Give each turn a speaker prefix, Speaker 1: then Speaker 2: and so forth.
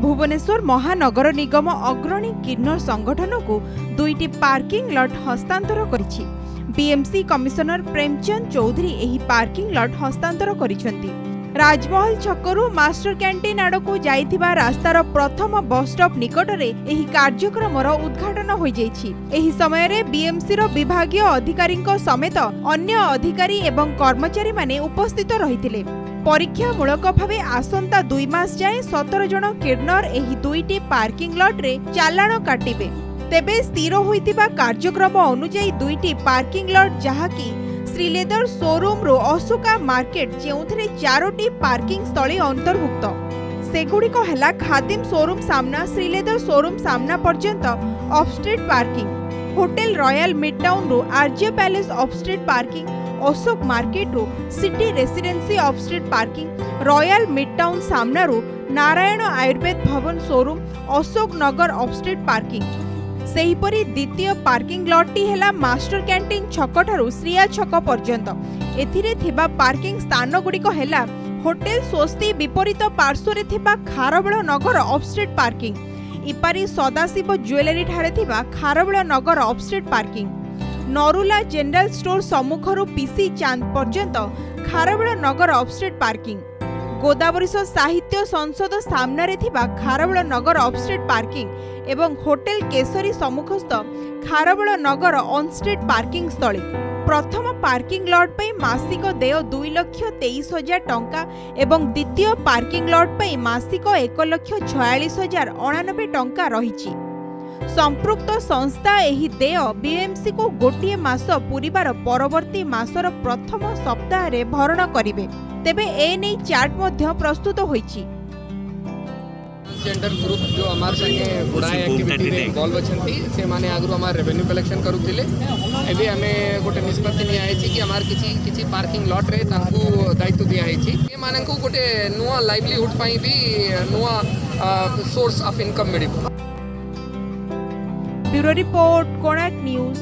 Speaker 1: भुवनेश्वर महानगर निगम अग्रणी किन्नर संगठन को 2टी पार्किंग लॉट हस्तांतर करिछि। बीएमसी कमिशनर प्रेमचंद चौधरी एही पार्किंग लॉट हस्तांतर करिसेंती। राजमहल छकरू मास्टर कैंटीन आड़कू जाइथिबा रास्तार प्रथम बस स्टॉप निकटरे एही कार्यक्रमर उद्घाटन होई जाइछि। एही समय रे बीएमसी रो विभागीय अधिकारीक समेत अन्य अधिकारी एवं कर्मचारी माने उपस्थित रहिथिले। परीक्षामूलक भावे आसंता 2 मास जाए 17 जन किन्नर एही 2टी पार्किंग लॉट रे चालाण काटिबे। तेबे स्थिर होइतिबा कार्यक्रम अनुसार 2टी पार्किंग लॉट जहाकी श्रीलेदर शोरूम रो अशोका मार्केट जेउथरे 4टी पार्किंग स्थली अंतर्भुक्त। सेगुड़िक हैला खादिम शोरूम सामना श्रीलेदर शोरूम सामना पर्यंत off street parking, hotel royal mid town रो RJ palace off street parking, Ashok market रो city residency off street parking, royal mid town सामना रो Narayan Ayurved Bhawan showroom Ashok Nagar off street parking. सेहीपरि द्वितीय पार्किंग लॉटटी हेला मास्टर कैंटीन छक ठारू श्रिया छक पर्यंत। एथिरे थिबा पार्किंग स्थान गुड़िक हेला होटल स्वस्ति विपरीत पार्श्व रे थिबा Kharvel Nagar off street parking, इपारी सदाशिव ज्वेलरी ठारे थिबा Kharvel Nagar off street parking, Narula general store सम्मुखरू पीसी चांद पर्यंत Kharvel Nagar off street parking, Godavarish साहित्य संसद सामने रे थिबा Kharvel Nagar off street parking एवं होटल केसरी सम्मुखस्थ Kharvel Nagar on street parking स्थली। प्रथम पार्किंग लॉट पे मासिक देय 2,23,000 टंका एवं द्वितीय पार्किंग लॉट पे मासिक 1,46,099 टंका रहिछि। संपृक्त संस्था एही देय बीएमसी को गोटे मास पूरीबार परवर्ती मासर प्रथम सप्ताह रे भरण करिवे। तेबे ए नै चार्ट मध्ये प्रस्तुत होईछि।
Speaker 2: जेंडर ग्रुप जो हमारे संगे गुड़ाए एक्टिविटी में इन्वॉल्व अछंती से माने आगु हमार रेवेन्यू कलेक्शन करूथिले। एबे हमें गोटे निष्पत्ति नि आइछि कि हमार किछि पार्किंग लॉट रे तांकू दायित्व दिया आइछि। ए माने को गोटे नुवा लाइवलीहुड पई भी नुवा सोर्स ऑफ इनकम मिलिबो।
Speaker 1: Bureau report Konark news.